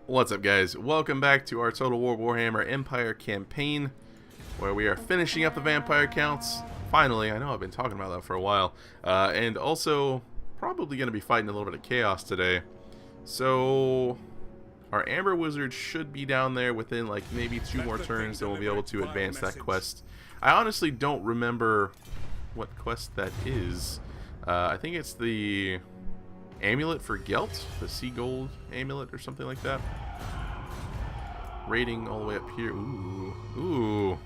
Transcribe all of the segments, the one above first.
What's up, guys? Welcome back to our Total War Warhammer Empire campaign, where we are finishing up the vampire counts. Finally, I know I've been talking about that for a while. And also, probably going to be fighting a little bit of chaos today. So, our Amber Wizard should be down there within like maybe 2 more turns, then we'll be able to advance that quest. I honestly don't remember what quest that is. I think it's the amulet for Gelt, the sea gold amulet or something like that. Rating all the way up here. Ooh,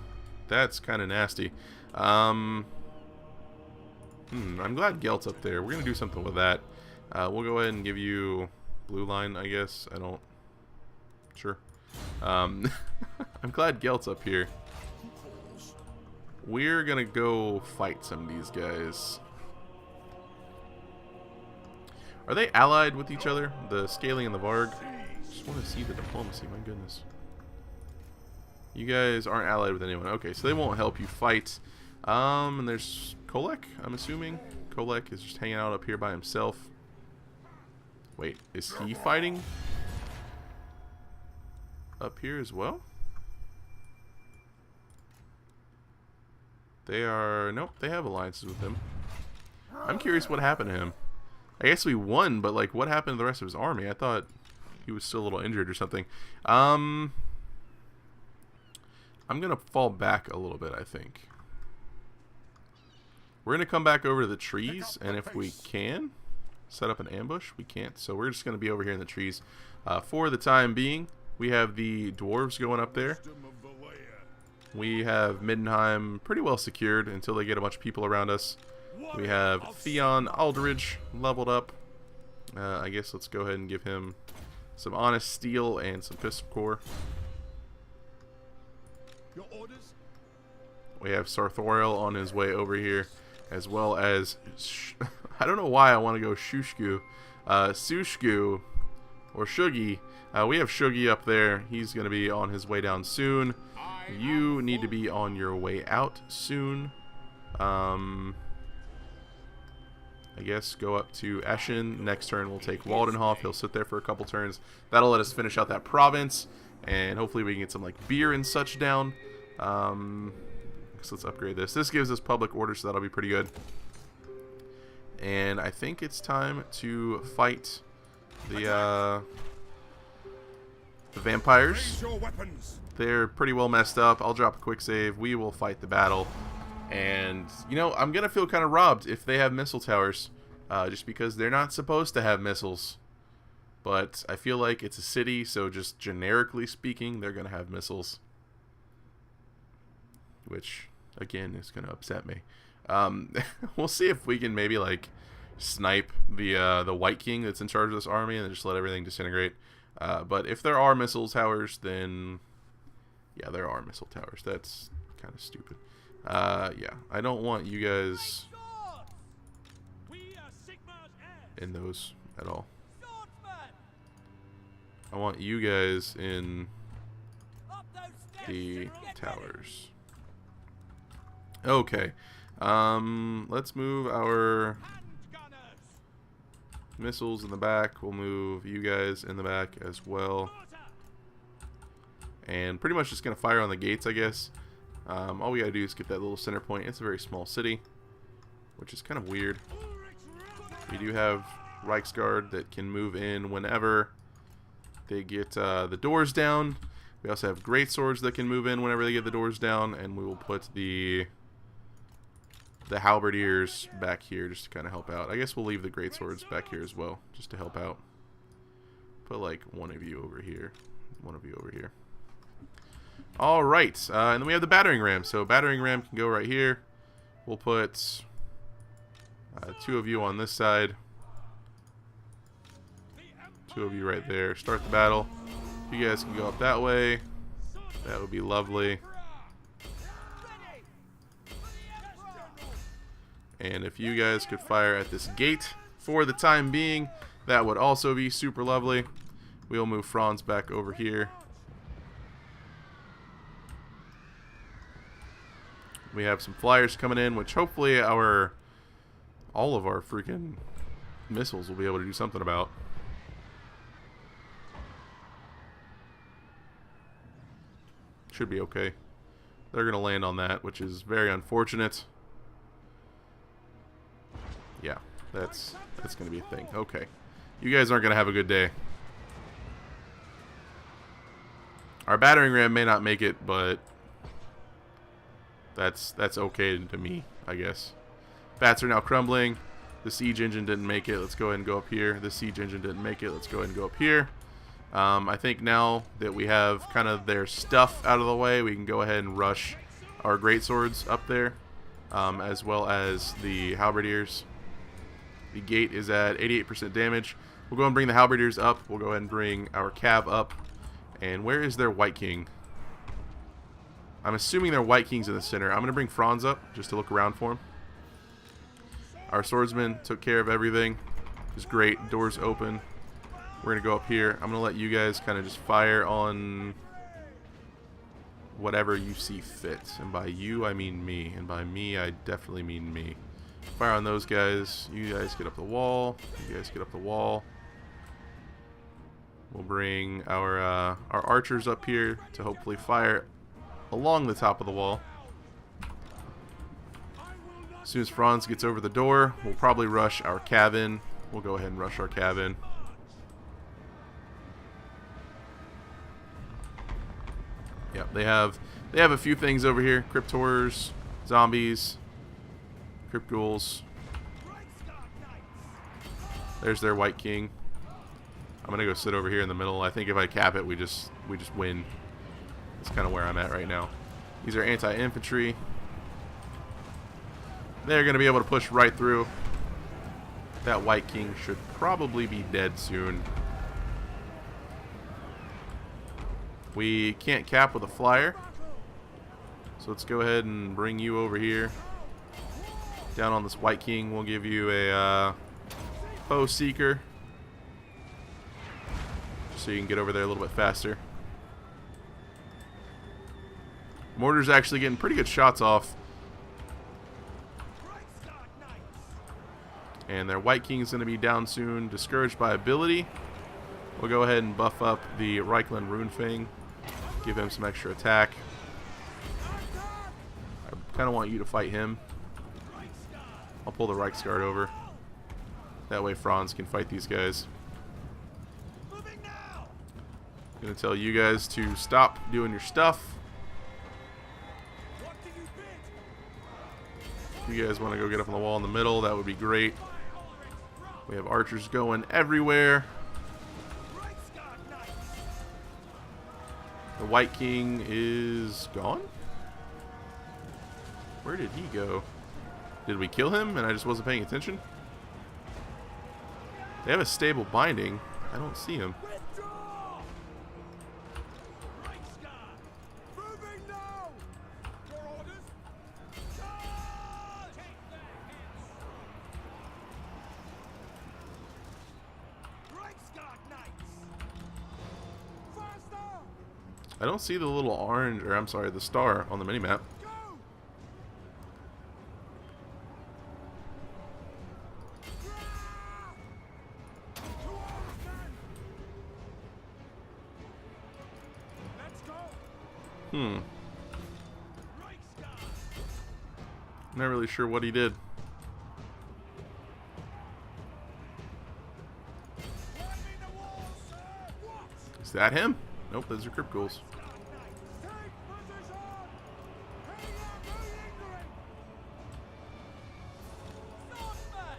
that's kind of nasty. I'm glad Gelt's up there. We're gonna do something with that. We'll go ahead and give you blue line, I guess. Sure. I'm glad Gelt's up here. We're gonna go fight some of these guys. Are they allied with each other? The Scaling and the Varg? Just want to see the diplomacy, my goodness. You guys aren't allied with anyone. Okay, so they won't help you fight. And there's Kolek, I'm assuming. Kolek is just hanging out up here by himself. Wait, is he fighting up here as well? They are... Nope, they have alliances with him. I'm curious what happened to him. I guess we won, but like, what happened to the rest of his army? I thought he was still a little injured or something. I'm gonna fall back a little bit, I think. We're gonna come back over to the trees, and if we can set up an ambush, we can't. So we're just gonna be over here in the trees for the time being. We have the dwarves going up there. We have Middenheim pretty well secured until they get a bunch of people around us. We have Theon Aldridge leveled up. I guess let's go ahead and give him some honest steel and some pistol core. We have Sarthoriel on his way over here, as well as I don't know why I want to go Shushku, Sushku, or Shugi. We have Shugi up there. He's going to be on his way down soon. You need to be on your way out soon. I guess go up to Eschen. Next turn we'll take Waldenhof. He'll sit there for a couple turns. That'll let us finish out that province, and hopefully we can get some like beer and such down. So let's upgrade this. This gives us public order, so that'll be pretty good. And I think it's time to fight the vampires. They're pretty well messed up. I'll drop a quick save. We will fight the battle. And, you know, I'm going to feel kind of robbed if they have missile towers. Just because they're not supposed to have missiles. But I feel like it's a city, so just generically speaking, they're going to have missiles. Which, again, is going to upset me. We'll see if we can maybe, like, snipe the White King that's in charge of this army and then just let everything disintegrate. But if there are missile towers, then... Yeah, there are missile towers. That's kind of stupid. Yeah, I don't want you guys in those at all. I want you guys in the towers. Okay. Let's move our missiles in the back. We'll move you guys in the back as well. And pretty much just going to fire on the gates, I guess. All we gotta do is get that little center point. It's a very small city, which is kind of weird. We do have Reichsguard that can move in whenever they get the doors down. We also have great swords that can move in whenever they get the doors down, and we will put the halberdiers back here just to kind of help out. I guess we'll leave the great swords back here as well, just to help out. Put like one of you over here, one of you over here. Alright, and then we have the battering ram. So battering ram can go right here. We'll put 2 of you on this side. 2 of you right there. Start the battle. You guys can go up that way. That would be lovely. And if you guys could fire at this gate for the time being, that would also be super lovely. We'll move Franz back over here. We have some flyers coming in, which hopefully all of our freaking missiles will be able to do something about. Should be okay. They're going to land on that, which is very unfortunate. Yeah, that's going to be a thing. Okay. You guys aren't going to have a good day. Our battering ram may not make it, but that's okay to me, I guess. Bats are now crumbling. The siege engine didn't make it. Let's go ahead and go up here. The siege engine didn't make it. Let's go ahead and go up here. I think now that we have kind of their stuff out of the way, we can go ahead and rush our greatswords up there, as well as the halberdiers. The gate is at 88% damage. We'll go and bring the halberdiers up. We'll go ahead and bring our cav up. And where is their White King? I'm assuming their White King's in the center. I'm going to bring Franz up just to look around for him. Our swordsman took care of everything. It's great. Doors open. We're going to go up here. I'm going to let you guys kind of just fire on whatever you see fit. And by you, I mean me. And by me, I definitely mean me. Fire on those guys. You guys get up the wall. You guys get up the wall. We'll bring our archers up here to hopefully fire along the top of the wall. As soon as Franz gets over the door, we'll probably rush our cav in. We'll go ahead and rush our cav in. Yep, they have a few things over here. Crypt horrors, zombies, crypt ghouls. There's their White King. I'm gonna go sit over here in the middle. I think if I cap it, we just win. That's kind of where I'm at right now. These are anti-infantry. They're gonna be able to push right through. That White King should probably be dead soon. We can't cap with a flyer, so let's go ahead and bring you over here. Down on this White King, we'll give you a foe seeker, so you can get over there a little bit faster. Mortar's actually getting pretty good shots off. And their White King is going to be down soon. Discouraged by ability. We'll go ahead and buff up the Reichland Runefang. Give him some extra attack. I kind of want you to fight him. I'll pull the Reichsguard over. That way Franz can fight these guys. I'm going to tell you guys to stop doing your stuff. If you guys want to go get up on the wall in the middle, that would be great. We have archers going everywhere. The White King is gone? Where did he go? Did we kill him and I just wasn't paying attention? They have a stable binding. I don't see him. I don't see the little orange, or I'm sorry, the star on the minimap. Not really sure what he did. Is that him? Nope, those are crypt ghouls.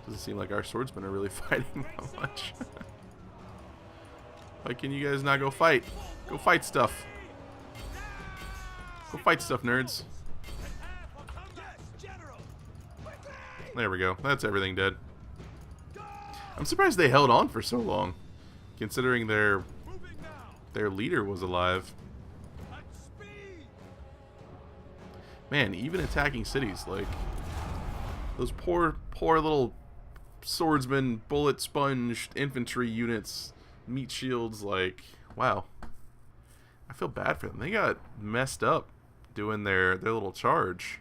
Doesn't seem like our swordsmen are really fighting that much. Why can you guys not go fight? Go fight stuff. Go fight stuff, nerds. There we go. That's everything dead. I'm surprised they held on for so long, considering their leader was alive. Man, even attacking cities, like those poor little swordsmen, bullet sponged infantry units, meat shields, like, wow. I feel bad for them. They got messed up doing their little charge.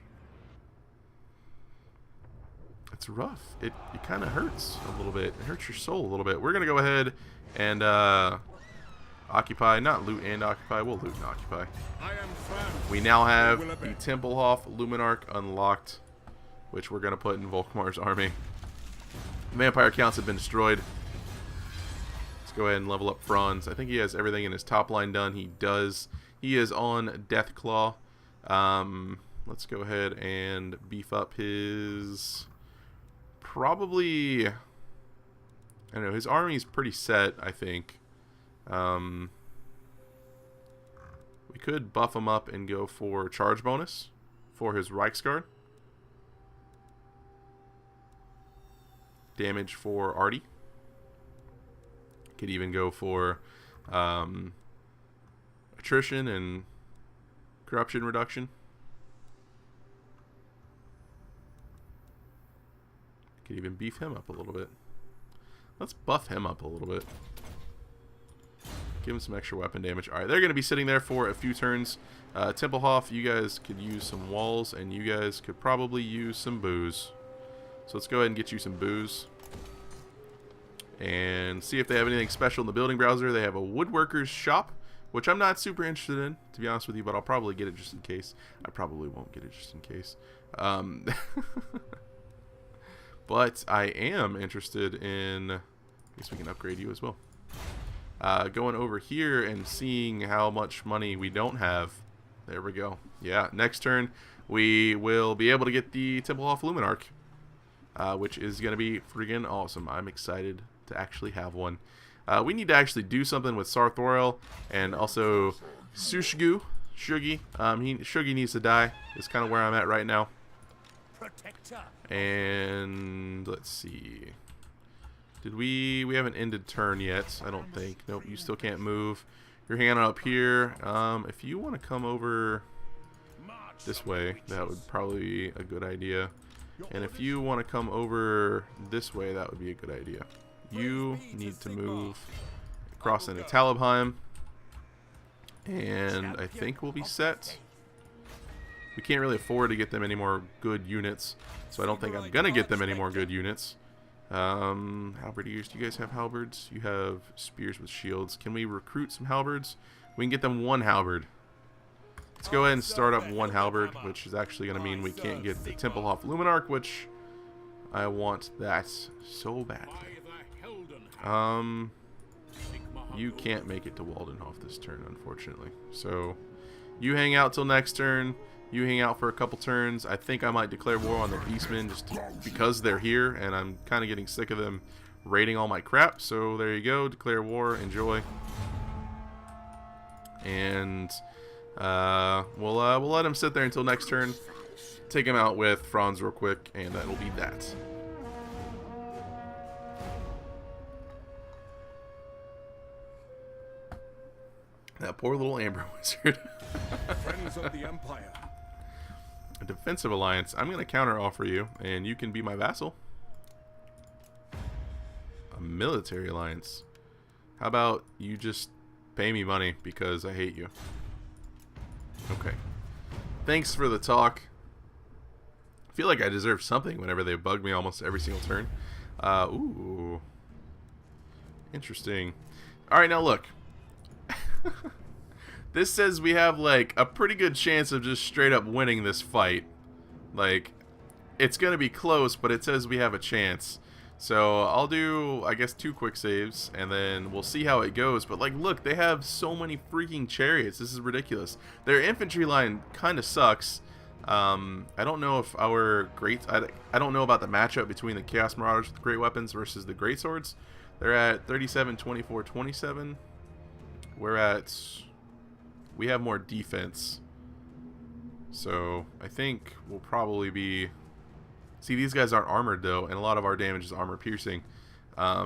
It's rough. It kind of hurts a little bit. It hurts your soul a little bit. We're going to go ahead and Occupy, not loot and occupy. We'll loot and occupy. We now have the Templehof Luminarch unlocked, which we're going to put in Volkmar's army. Vampire counts have been destroyed. Let's go ahead and level up Franz. I think he has everything in his top line done. He does. He is on Deathclaw. Let's go ahead and beef up his... Probably... I don't know. His army's pretty set, I think. We could buff him up and go for charge bonus for his Reichsguard. Damage for Artie. Could even go for attrition and corruption reduction. Could even beef him up a little bit. Let's buff him up a little bit. Give him some extra weapon damage. Alright, they're going to be sitting there for a few turns. Templehof, you guys could use some walls, and you guys could probably use some booze. So let's go ahead and get you some booze. And see if they have anything special in the building browser. They have a woodworker's shop, which I'm not super interested in, to be honest with you, but I'll probably get it just in case. I probably won't get it just in case. But I am interested in... I guess we can upgrade you as well. Going over here and seeing how much money we don't have. There we go. Yeah, next turn we will be able to get the Templehof Luminarch, which is going to be freaking awesome. I'm excited to actually have one. We need to actually do something with Sarthorel and also Sushgu. Shugi. Shugi needs to die. Is kind of where I'm at right now. And let's see. Did we haven't ended turn yet, I don't think. Nope, you still can't move. You're hanging out up here. If you want to come over this way, that would probably be a good idea. And if you want to come over this way, that would be a good idea. You need to move across into Talabheim. And I think we'll be set. We can't really afford to get them any more good units, so I don't think I'm going to get them any more good units. Halberdiers, do you guys have halberds? You have spears with shields. Can we recruit some halberds? We can get them one halberd. Let's go ahead and start up one halberd, which is actually going to mean we can't get the Templehof Luminarch, which I want that so badly. You can't make it to Waldenhof this turn, unfortunately. So you hang out till next turn. You hang out for a couple turns. I think I might declare war on the Beastmen just because they're here, and I'm kind of getting sick of them raiding all my crap. So there you go. Declare war. Enjoy. And we'll let him sit there until next turn. Take him out with Franz real quick, and that'll be that. That poor little Amber Wizard. Friends of the Empire. A defensive alliance. I'm going to counter offer you, and you can be my vassal. A military alliance. How about you just pay me money because I hate you? Okay. Thanks for the talk. I feel like I deserve something whenever they bug me almost every single turn. Ooh. Interesting. Alright, now look. This says we have like a pretty good chance of just straight up winning this fight. Like, it's gonna be close, but it says we have a chance. So I'll do, I guess, 2 quick saves, and then we'll see how it goes. But like, look, they have so many freaking chariots. This is ridiculous. Their infantry line kind of sucks. I don't know if our I don't know about the matchup between the Chaos Marauders with great weapons versus the great swords. They're at 37, 24, 27. We have more defense. So I think we'll probably be... See, these guys aren't armored though, and a lot of our damage is armor piercing. I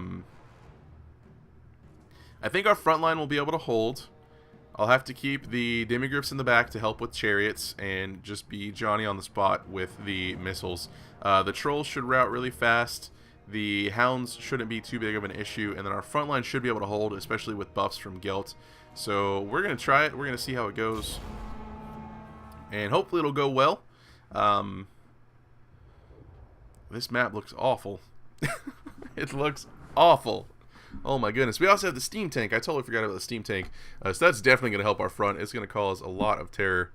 think our front line will be able to hold. I'll have to keep the demigryphs in the back to help with chariots and just be Johnny on the spot with the missiles. The trolls should route really fast. The hounds shouldn't be too big of an issue, and then our front line should be able to hold, especially with buffs from Gelt. So we're going to try it. We're going to see how it goes. And hopefully it'll go well. This map looks awful. It looks awful. Oh my goodness. We also have the steam tank. I totally forgot about the steam tank. So that's definitely going to help our front. It's going to cause a lot of terror.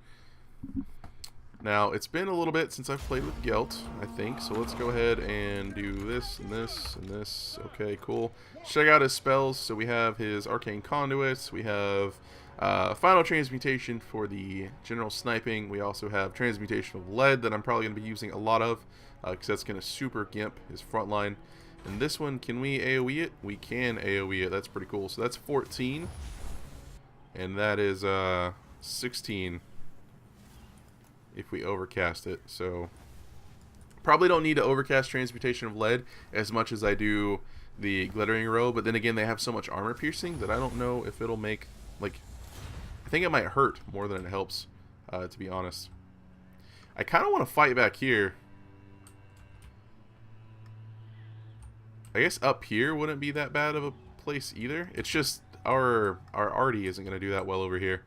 Now, it's been a little bit since I've played with Gelt, I think. So let's go ahead and do this and this and this. Okay, cool. Check out his spells. So we have his Arcane Conduits. We have Final Transmutation for the general sniping. We also have Transmutation of Lead that I'm probably going to be using a lot of, because that's going to super gimp his front line. And this one, can we AoE it? We can AoE it. That's pretty cool. So that's 14. And that is 16 if we overcast it. So probably don't need to overcast Transmutation of Lead as much as I do the Glittering Robe. But then again, they have so much armor piercing that I don't know if it'll make, like, I think it might hurt more than it helps, to be honest. I kind of want to fight back here. I guess up here wouldn't be that bad of a place either. It's just our arty isn't going to do that well over here.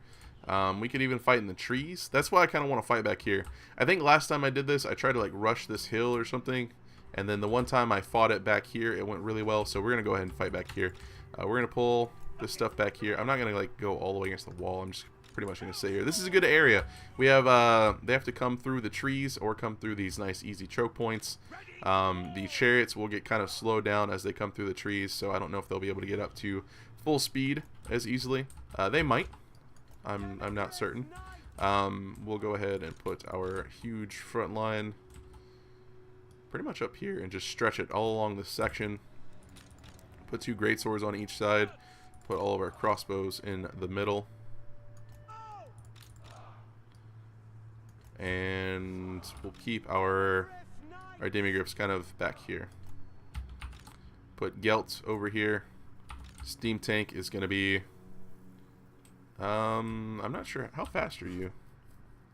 We could even fight in the trees. That's why I kind of want to fight back here. I think last time I did this, I tried to like rush this hill or something. And then the one time I fought it back here, it went really well. So we're going to go ahead and fight back here. We're going to pull this stuff back here. I'm not going to like go all the way against the wall. I'm just pretty much going to stay here. This is a good area. We have, they have to come through the trees or come through these nice easy choke points. The chariots will get kind of slowed down as they come through the trees, so I don't know if they'll be able to get up to full speed as easily. They might. I'm not certain. We'll go ahead and put our huge front line pretty much up here and just stretch it all along this section. Put 2 greatswords on each side. Put all of our crossbows in the middle. And we'll keep our demigriffs kind of back here. Put Gelt over here. Steam tank is going to be... I'm not sure. How fast are you?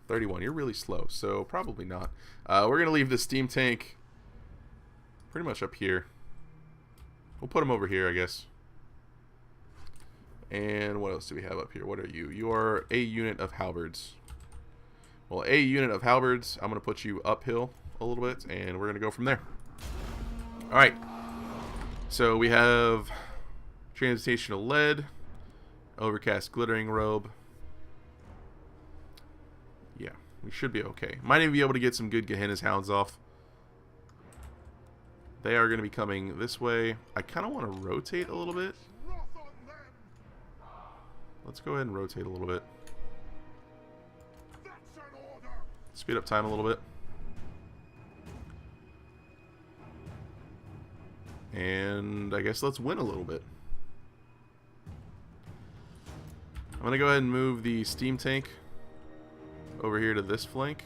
31. You're really slow, so probably not. We're going to leave the steam tank pretty much up here. We'll put him over here, I guess. And what else do we have up here? What are you? You are a unit of halberds. Well, a unit of halberds. I'm going to put you uphill a little bit, and we're going to go from there. Alright. So we have Transmutation of Lead, Overcast Glittering Robe. Yeah, we should be okay. Might even be able to get some good Gehenna's Hounds off. They are going to be coming this way. I kind of want to rotate a little bit. Let's go ahead and rotate a little bit. Speed up time a little bit. And I guess let's win a little bit. I'm going to go ahead and move the steam tank over here to this flank,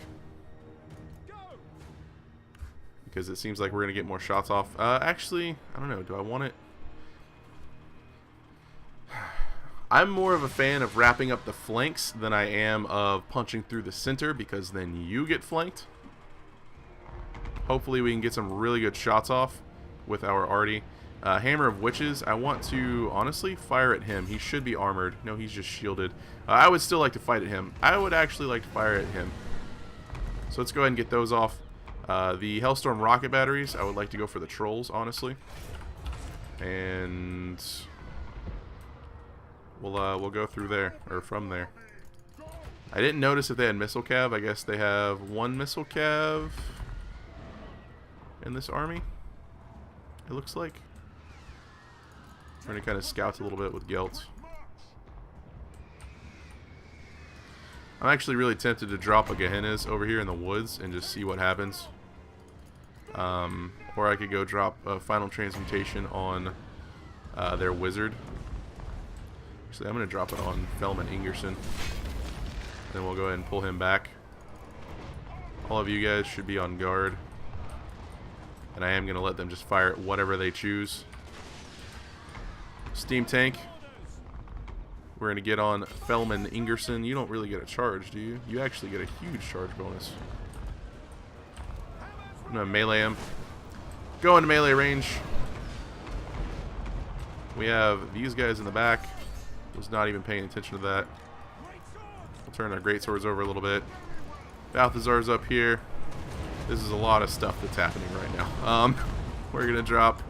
because it seems like we're going to get more shots off. Actually, I don't know. Do I want it? I'm more of a fan of wrapping up the flanks than I am of punching through the center, because then you get flanked. Hopefully we can get some really good shots off with our arty. Hammer of Witches, I want to honestly fire at him. He should be armored. No, he's just shielded. I would still like to fight at him. I would actually like to fire at him. So let's go ahead and get those off. The Hellstorm rocket batteries, I would like to go for the trolls, honestly. And we'll go through there, or from there. I didn't notice if they had missile cav. I guess they have 1 missile cav in this army, it looks like. Trying to kind of scout a little bit with Gelt. I'm actually really tempted to drop a Gehenna's over here in the woods and just see what happens. Or I could go drop a Final Transmutation on their wizard. Actually, I'm going to drop it on Felman Ingerson. Then we'll go ahead and pull him back. All of you guys should be on guard. And I am going to let them just fire at whatever they choose. Steam tank. We're going to get on Felman Ingerson. You don't really get a charge, do you? You actually get a huge charge bonus. I'm going to melee him. Go into melee range. We have these guys in the back. Was not even paying attention to that. We'll turn our greatswords over a little bit. Balthazar's up here. This is a lot of stuff that's happening right now. We're going to drop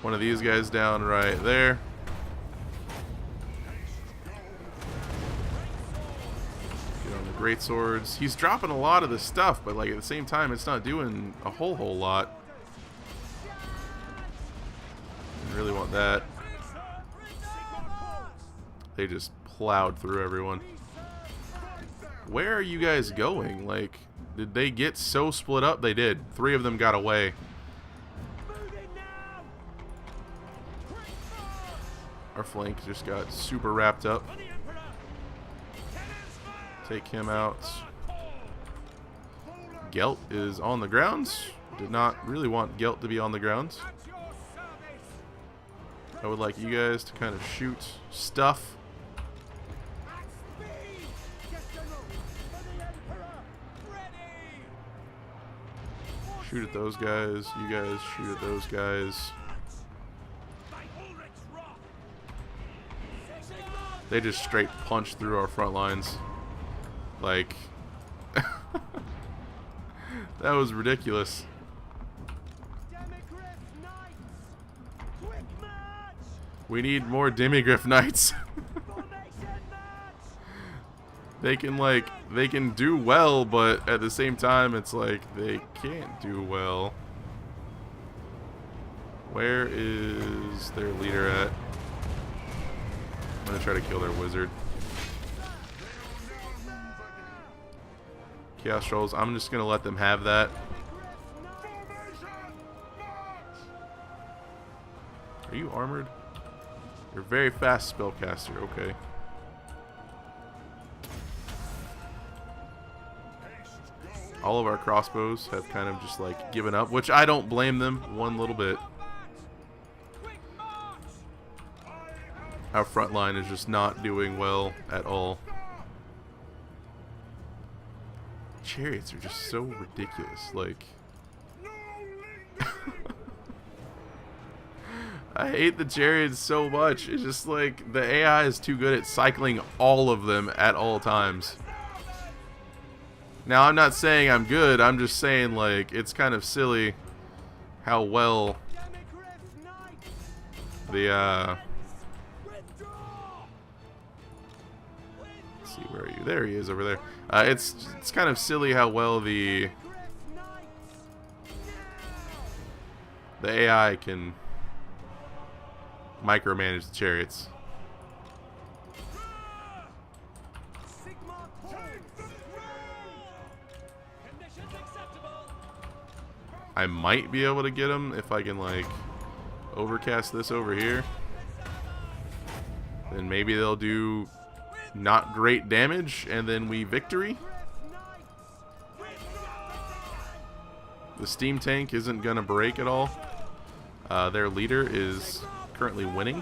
One of these guys down right there. Get on the great swords. He's dropping a lot of the stuff, but like at the same time, it's not doing a whole lot. I really want that. They just plowed through everyone. Where are you guys going? Like, did they get so split up? They did. 3 of them got away. Our flank just got super wrapped up. Take him out. Gelt is on the ground. Did not really want Gelt to be on the ground. I would like you guys to kind of shoot stuff. Shoot at those guys. You guys shoot at those guys. They just straight punched through our front lines. Like, that was ridiculous. We need more Demigryph Knights. They can do well, but at the same time, it's like they can't do well. Where is their leader at? I'm gonna try to kill their wizard. Chaos Trolls, I'm just gonna let them have that. Are you armored? You're a very fast spellcaster, okay. All of our crossbows have kind of just like given up, which I don't blame them one little bit. Our front line is just not doing well at all. Chariots are just so ridiculous, like I hate the chariots so much. It's just like the AI is too good at cycling all of them at all times. Now, I'm not saying I'm good, I'm just saying, like, it's kind of silly how well the, let's see, where are you? There he is, over there. It's kind of silly how well the AI can micromanage the chariots. I might be able to get them if I can, like, overcast this over here. Then maybe they'll do not great damage, and then we victory. The steam tank isn't gonna break at all. Their leader is currently winning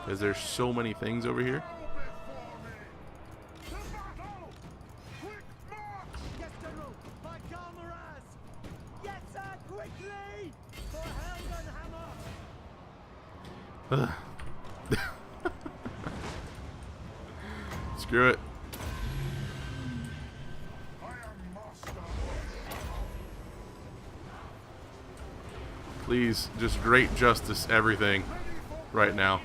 because there's so many things over here. Screw it. Please, just great justice everything right now.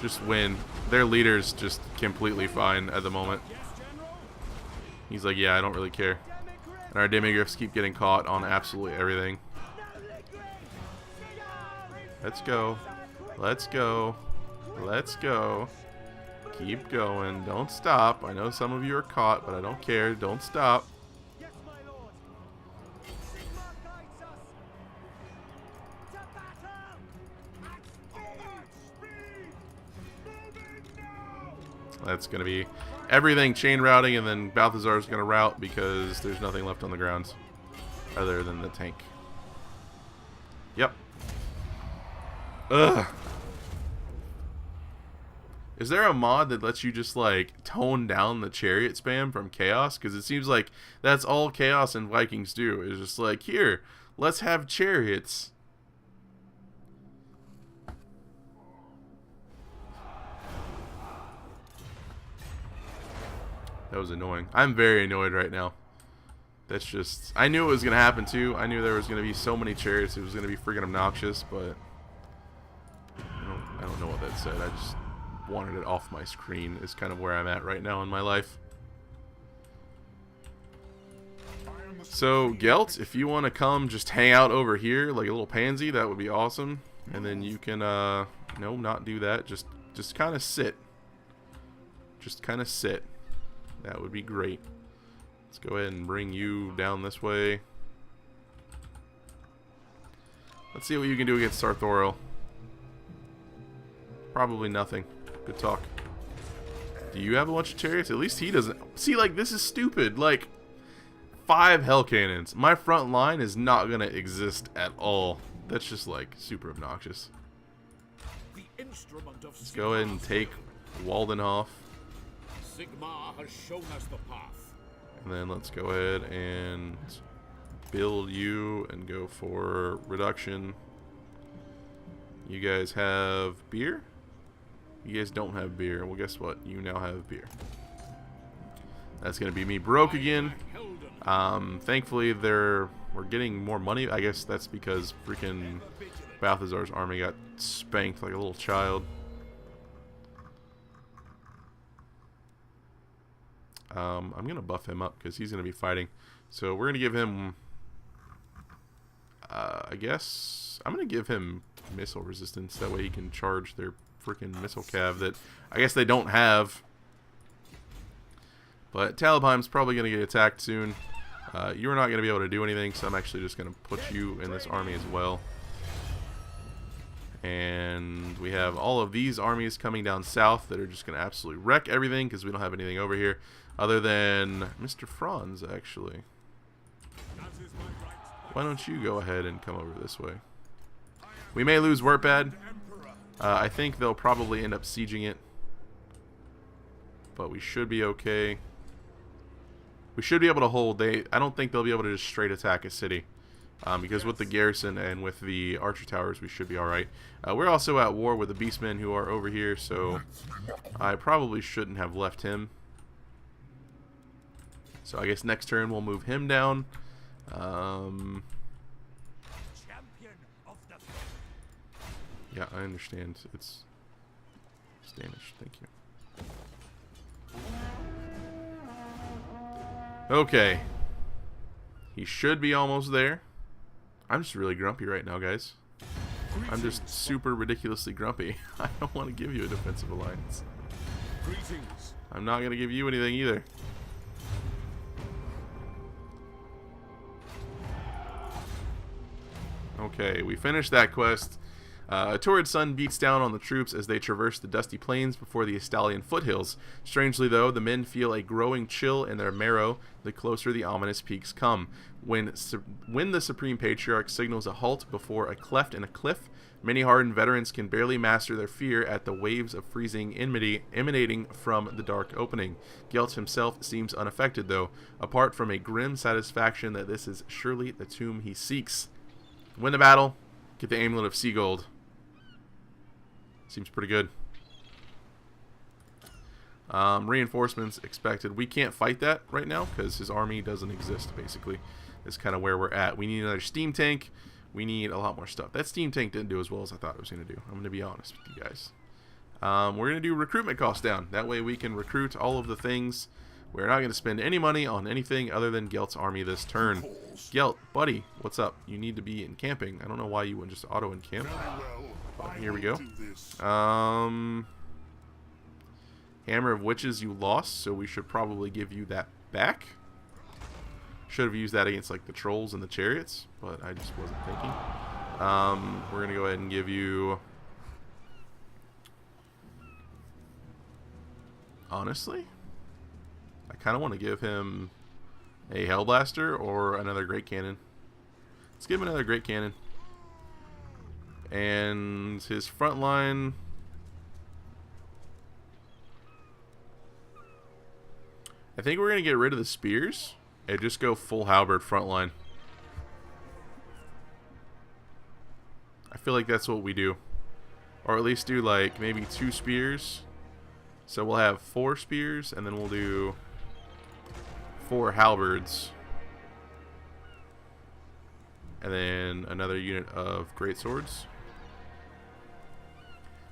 Just win. Their leader's just completely fine at the moment. He's like, yeah, I don't really care. And our demigryphs keep getting caught on absolutely everything. Let's go. Let's go. Let's go. Keep going. Don't stop. I know some of you are caught, but I don't care. Don't stop. That's going to be everything chain routing, and then Balthazar's going to route because there's nothing left on the ground other than the tank. Yep. Ugh. Is there a mod that lets you just, like, tone down the chariot spam from Chaos? Because it seems like that's all Chaos and Vikings do. Is just like, here, let's have chariots. That was annoying. I'm very annoyed right now. That's just... I knew it was going to happen too. I knew there was going to be so many chariots. It was going to be freaking obnoxious, but... I don't know what that said. I just wanted it off my screen is kind of where I'm at right now in my life. So, Gelt, if you want to come just hang out over here like a little pansy, that would be awesome. And then you can, no, not do that. Just kind of sit. Just kind of sit. That would be great. Let's go ahead and bring you down this way. Let's see what you can do against Sarthoril. Probably nothing. Good talk. Do you have a bunch of chariots? At least he doesn't. See, like, this is stupid. Like, 5 hell cannons. My front line is not going to exist at all. That's just, like, super obnoxious. Let's go ahead and take Waldenhof. Sigmar has shown us the path. And then let's go ahead and build you and go for reduction. You guys have beer? You guys don't have beer. Well, guess what? You now have beer. That's going to be me broke again. Thankfully, we're getting more money. I guess that's because freaking Balthazar's army got spanked like a little child. I'm going to buff him up because he's going to be fighting. So we're going to give him... I guess... I'm going to give him missile resistance. That way he can charge their freaking missile cav that I guess they don't have. But Talabheim's probably going to get attacked soon. You're not going to be able to do anything, so I'm actually just going to put you in this army as well. And we have all of these armies coming down south that are just going to absolutely wreck everything because we don't have anything over here other than Mr. Franz, actually. Why don't you go ahead and come over this way? We may lose Wertbad. I think they'll probably end up sieging it. But we should be okay. We should be able to hold. I don't think they'll be able to just straight attack a city. Because with the garrison and with the archer towers, we should be alright. We're also at war with the beastmen who are over here, so I probably shouldn't have left him. So I guess next turn we'll move him down. Yeah, I understand. It's Danish. Thank you. Okay. He should be almost there. I'm just really grumpy right now, guys. I'm just super ridiculously grumpy. I don't want to give you a defensive alliance. I'm not going to give you anything either. Okay, we finished that quest. A torrid sun beats down on the troops as they traverse the dusty plains before the Estalian foothills. Strangely, though, the men feel a growing chill in their marrow the closer the ominous peaks come. When the Supreme Patriarch signals a halt before a cleft in a cliff, many hardened veterans can barely master their fear at the waves of freezing enmity emanating from the dark opening. Gelt himself seems unaffected, though, apart from a grim satisfaction that this is surely the tomb he seeks. Win the battle, get the Amulet of Seagold. Seems pretty good. Reinforcements expected. We can't fight that right now because his army doesn't exist, basically. Is kind of where we're at. We need another steam tank. We need a lot more stuff. That steam tank didn't do as well as I thought it was going to do. I'm going to be honest with you guys. We're going to do recruitment costs down. That way we can recruit all of the things. We're not going to spend any money on anything other than Gelt's army this turn. Gelt, buddy, what's up? You need to be encamping. I don't know why you wouldn't just auto-encamp. But here we go. Hammer of Witches you lost, so we should probably give you that back. Should have used that against like the trolls and the chariots, but I just wasn't thinking. We're going to go ahead and give you... Honestly, I kind of want to give him a Hellblaster or another Great Cannon. Let's give him another Great Cannon. And his front line... I think we're going to get rid of the spears and just go full halberd front line. I feel like that's what we do. Or at least do like maybe 2 spears. So we'll have 4 spears and then we'll do 4 halberds. And then another unit of great swords.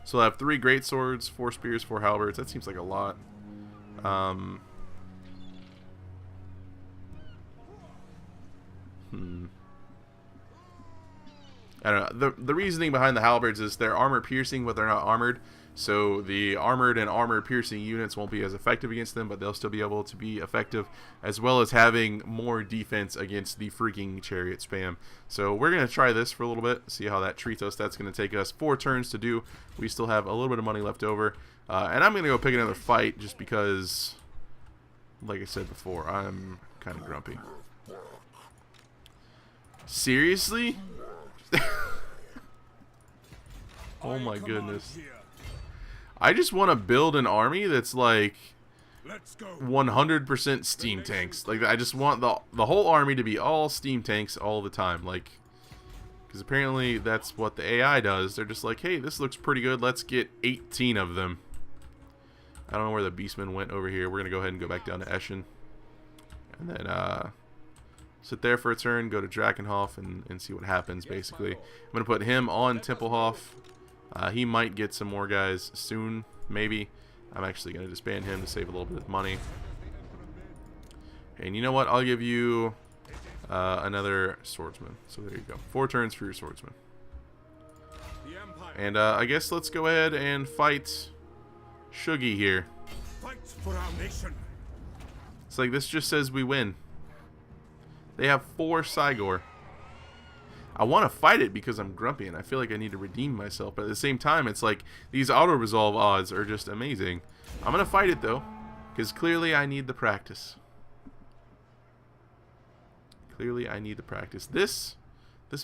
So I'll have 3 great swords, 4 spears, 4 halberds. That seems like a lot. I don't know. The reasoning behind the halberds is they're armor piercing, but they're not armored. So the armored and armor piercing units won't be as effective against them, but they'll still be able to be effective, as well as having more defense against the freaking chariot spam. So we're going to try this for a little bit, see how that treats us. That's going to take us 4 turns to do. We still have a little bit of money left over. And I'm going to go pick another fight just because, like I said before, I'm kind of grumpy. Seriously? Oh my goodness. I just want to build an army that's like 100% steam tanks. Like, I just want the whole army to be all steam tanks all the time. Like, because apparently that's what the AI does. They're just like, hey, this looks pretty good. Let's get 18 of them. I don't know where the beastmen went over here. We're going to go ahead and go back down to Eschen. And then sit there for a turn, go to Drakenhof, and see what happens, basically. I'm going to put him on Tempelhof. He might get some more guys soon, maybe. I'm actually going to disband him to save a little bit of money. And you know what? I'll give you another swordsman. So there you go. 4 turns for your swordsman. And I guess let's go ahead and fight Shuggy here. Fight for our nation. It's like this just says we win. They have 4 Cygor. I want to fight it because I'm grumpy and I feel like I need to redeem myself. But at the same time, it's like these auto-resolve odds are just amazing. I'm going to fight it though, because clearly I need the practice. Clearly I need the practice. This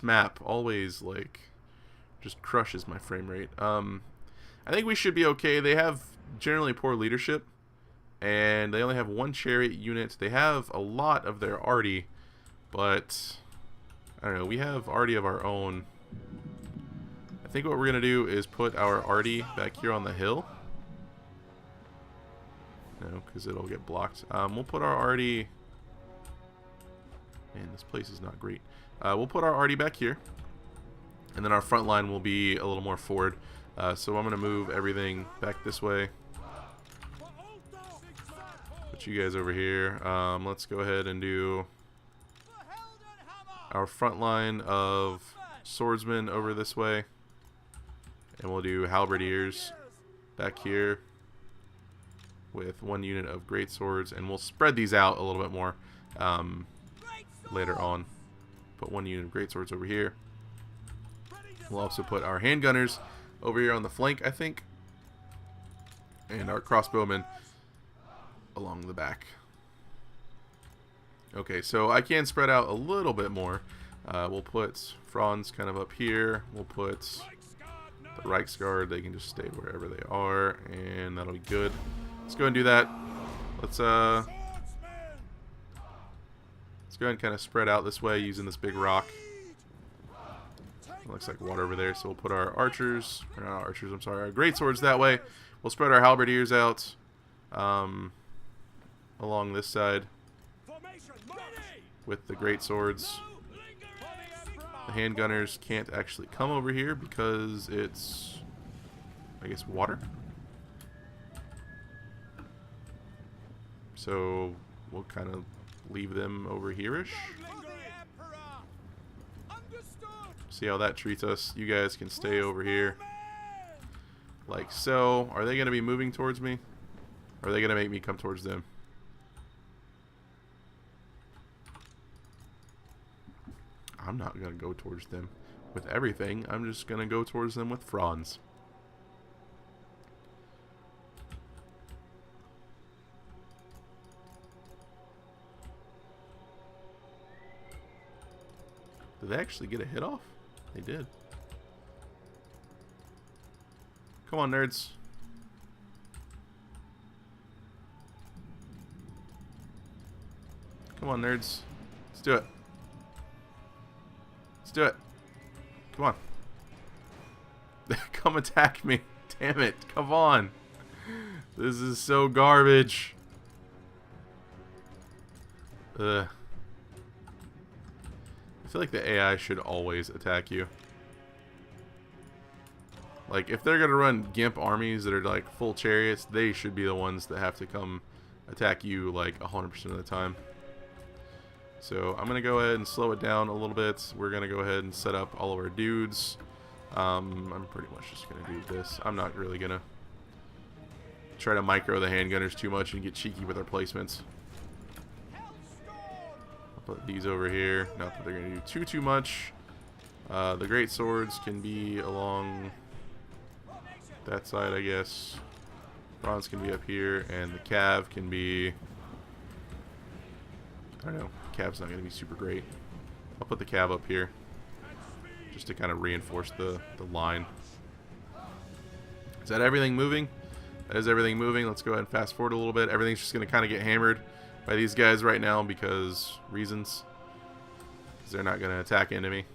map always like just crushes my frame rate. I think we should be okay. They have generally poor leadership, and they only have 1 chariot unit. They have a lot of their arty, but I don't know. We have arty of our own. I think what we're gonna do is put our arty back here on the hill. No, because it'll get blocked. We'll put our arty. Man, this place is not great. We'll put our arty back here, and then our front line will be a little more forward. So I'm gonna move everything back this way. Put you guys over here. Let's go ahead and do our front line of swordsmen over this way, and we'll do halberdiers back here with 1 unit of great swords, and we'll spread these out a little bit more later on. Put 1 unit of great swords over here. We'll also put our handgunners over here on the flank, I think, and our crossbowmen along the back. Okay, so I can spread out a little bit more. We'll put Franz kind of up here. We'll put the Reichsguard. They can just stay wherever they are, and that'll be good. Let's go and do that. Let's go ahead and kind of spread out this way using this big rock. It looks like water over there, so we'll put our archers, or not archers, I'm sorry, our great swords that way. We'll spread our halberdiers out along this side with the great swords. The handgunners can't actually come over here because it's, I guess, water. So we'll kind of leave them over here-ish. See how that treats us. You guys can stay over here like so. Are they going to be moving towards me? Or are they going to make me come towards them? I'm not going to go towards them with everything. I'm just going to go towards them with Franz. Did they actually get a hit off? They did. Come on, nerds. Come on, nerds. Let's do it. Let's do it. Come on. Come attack me. Damn it. Come on. This is so garbage. Ugh. feel like the AI should always attack you. Like, if they're gonna run Gimp armies that are like full chariots, they should be the ones that have to come attack you like 100% of the time. So I'm gonna go ahead and slow it down a little bit. We're gonna go ahead and set up all of our dudes. I'm pretty much just gonna do this. I'm not really gonna try to micro the handgunners too much and get cheeky with our placements. I'll put these over here. Not that they're gonna do too much. The great swords can be along that side, I guess. Bronze can be up here, and the cav can be, I don't know, cav's not going to be super great. I'll put the cav up here just to kind of reinforce the line. Is that everything moving? That is everything moving. Let's go ahead and fast forward a little bit. Everything's just going to kind of get hammered by these guys right now because reasons. Because they're not going to attack into me.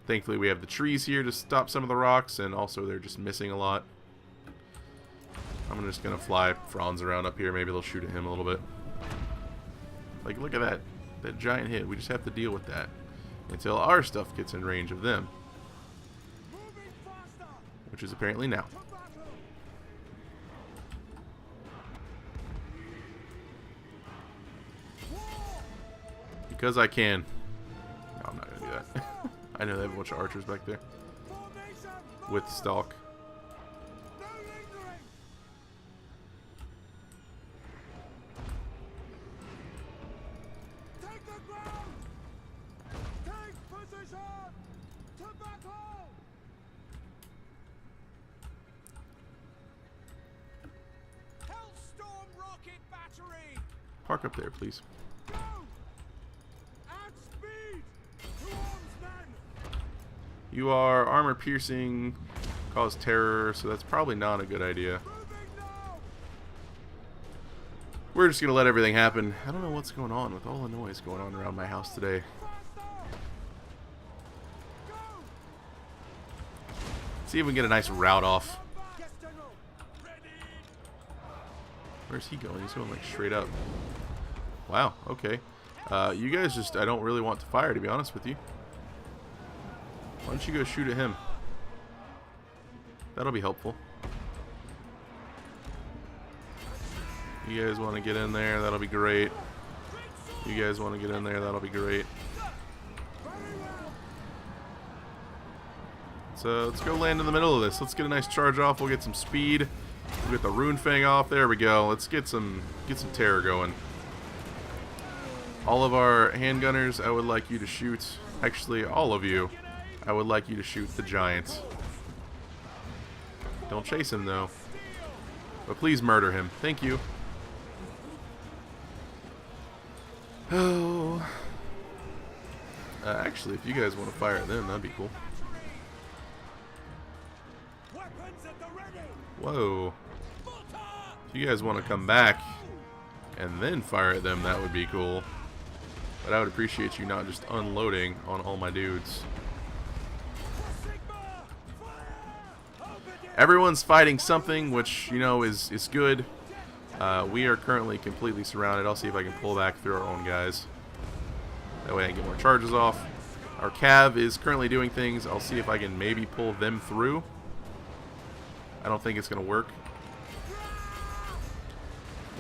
Thankfully we have the trees here to stop some of the rocks, and also they're just missing a lot. I'm just going to fly Franz around up here. Maybe they'll shoot at him a little bit. Like, look at that. That giant hit. We just have to deal with that until our stuff gets in range of them. Which is apparently now. Because I can. No, I'm not going to do that. I know they have a bunch of archers back there. With stalk. Park up there, please. You are armor piercing, cause terror, so that's probably not a good idea. We're just gonna let everything happen. I don't know what's going on with all the noise going on around my house today. See if we can get a nice route off. Where's he going? He's going like straight up. Wow, okay. You guys just, I don't really want to fire, to be honest with you. Why don't you go shoot at him? That'll be helpful. You guys want to get in there? That'll be great. You guys want to get in there? That'll be great. So let's go land in the middle of this. Let's get a nice charge off. We'll get some speed. We'll get the Rune Fang off. There we go. Let's get some terror going. All of our handgunners, I would like you to shoot. Actually, all of you. I would like you to shoot the giant. Don't chase him, though. But please murder him. Thank you. Oh. Actually, if you guys want to fire at them, that'd be cool. Whoa. If you guys want to come back and then fire at them, that would be cool. But I would appreciate you not just unloading on all my dudes. Everyone's fighting something, which, you know, is good. We are currently completely surrounded. I'll see if I can pull back through our own guys. That way I can get more charges off. Our cav is currently doing things. I'll see if I can maybe pull them through. I don't think it's going to work.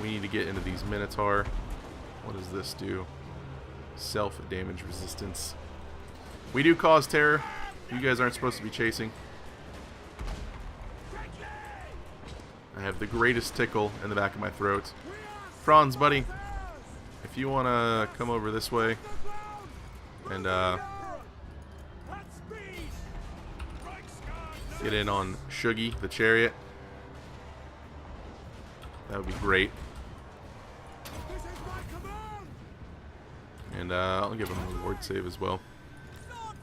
We need to get into these Minotaur. What does this do? Self-damage resistance. We do cause terror. You guys aren't supposed to be chasing. I have the greatest tickle in the back of my throat. Franz, buddy, if you want to come over this way and get in on Shuggy, the chariot, that would be great. And I'll give him a ward save as well.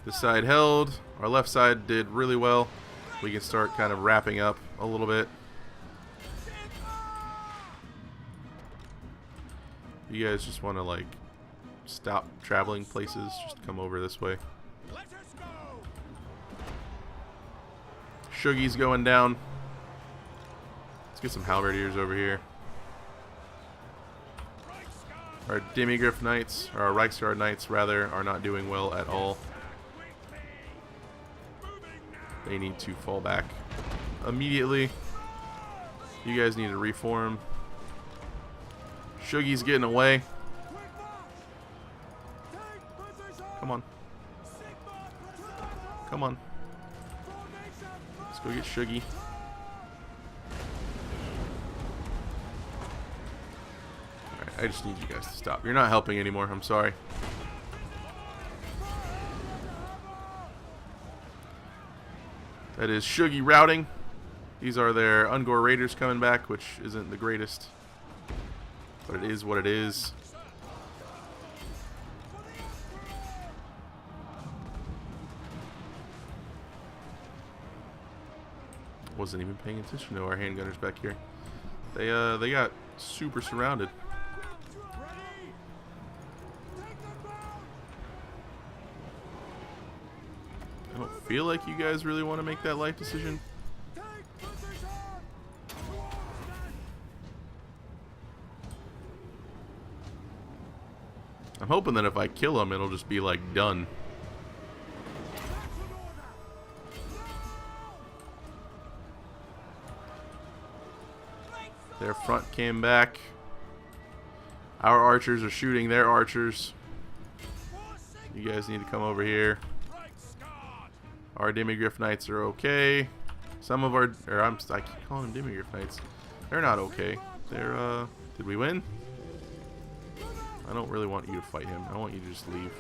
This side held. Our left side did really well. We can start kind of wrapping up a little bit. You guys just want to like stop traveling places, just come over this way. Shuggy's going down. Let's get some halberdiers over here. Our Demigryph Knights, or our Reiksguard Knights rather, are not doing well at all. They need to fall back immediately. You guys need to reform. Shuggy's getting away. Come on. Come on. Let's go get Shuggy. Alright, I just need you guys to stop. You're not helping anymore. I'm sorry. That is Shuggy routing. These are their Ungor Raiders coming back, which isn't the greatest. But it is what it is. Wasn't even paying attention to our handgunners back here. They got super surrounded. I don't feel like you guys really want to make that life decision. I'm hoping that if I kill him, it'll just be like done. Their front came back. Our archers are shooting their archers. You guys need to come over here. Our Demigryph Knights are okay. Some of our, I keep calling them Demigryph Knights. They're not okay. They're, did we win? I don't really want you to fight him. I want you to just leave.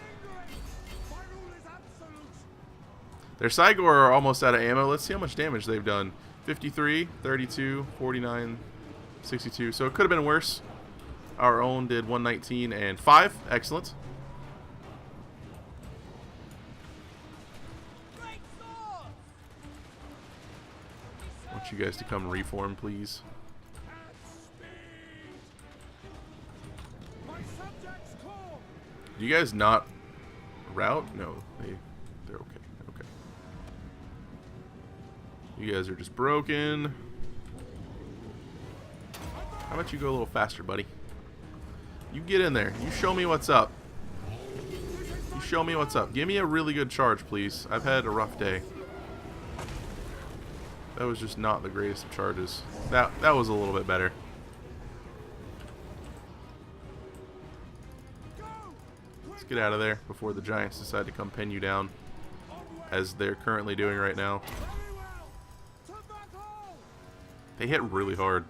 Their Cygor are almost out of ammo. Let's see how much damage they've done. 53, 32, 49, 62. So it could have been worse. Our own did 119 and 5. Excellent. I want you guys to come reform, please. Do you guys not route? No, they're okay. Okay. You guys are just broken. How about you go a little faster, buddy? You get in there. You show me what's up. You show me what's up. Give me a really good charge, please. I've had a rough day. That was just not the greatest of charges. That was a little bit better. Let's get out of there before the Giants decide to come pin you down, as they're currently doing right now. They hit really hard.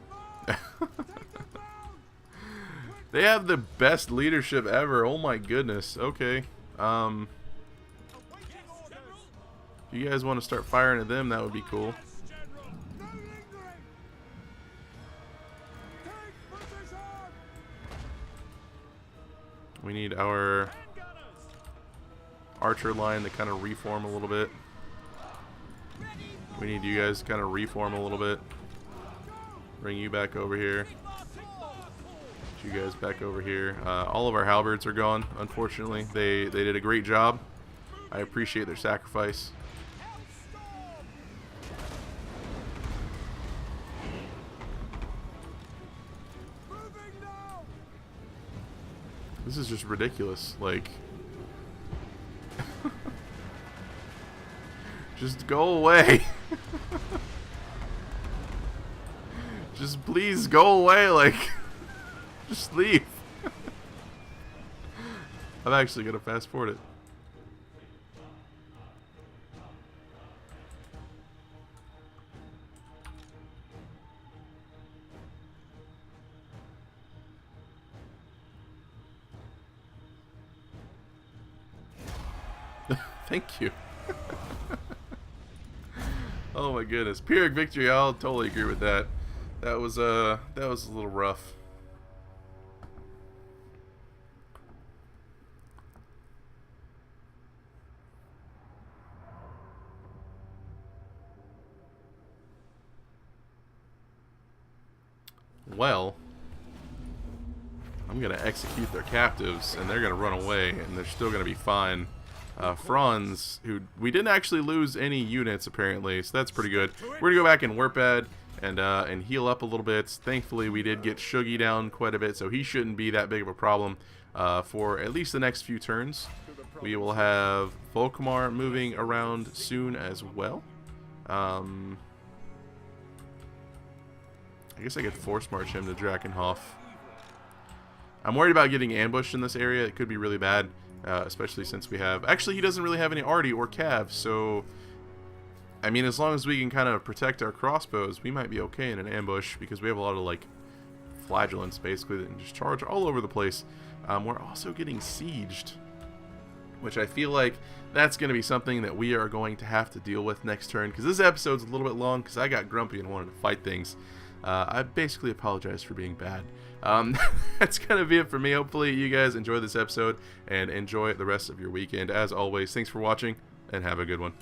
They have the best leadership ever. Oh my goodness. Okay. If you guys want to start firing at them, that would be cool. We need our archer line to kind of reform a little bit. We need you guys to kind of reform a little bit. Bring you back over here. Get you guys back over here. All of our halberds are gone, unfortunately. They did a great job. I appreciate their sacrifice. This is just ridiculous. Like, just go away. Just please go away. Like, just leave. I'm actually gonna fast forward it. Thank you. Oh my goodness. Pyrrhic victory, I'll totally agree with that. That was a little rough. Well, I'm gonna execute their captives and they're gonna run away and they're still gonna be fine. Franz, who we didn't actually lose any units apparently, so that's pretty good. We're gonna go back in Warpad and heal up a little bit. Thankfully, we did get Shuggy down quite a bit, so he shouldn't be that big of a problem for at least the next few turns. We will have Volkmar moving around soon as well. I guess I could force march him to Drakenhof. I'm worried about getting ambushed in this area. It could be really bad, especially since we have... Actually, he doesn't really have any arty or cav, so... I mean, as long as we can kind of protect our crossbows, we might be okay in an ambush, because we have a lot of, like, flagellants, basically, that can just charge all over the place. We're also getting sieged, which I feel like that's going to be something that we are going to have to deal with next turn, because this episode's a little bit long, because I got grumpy and wanted to fight things. I basically apologize for being bad. That's going to be it for me. Hopefully you guys enjoy this episode and enjoy the rest of your weekend. As always, thanks for watching, and have a good one.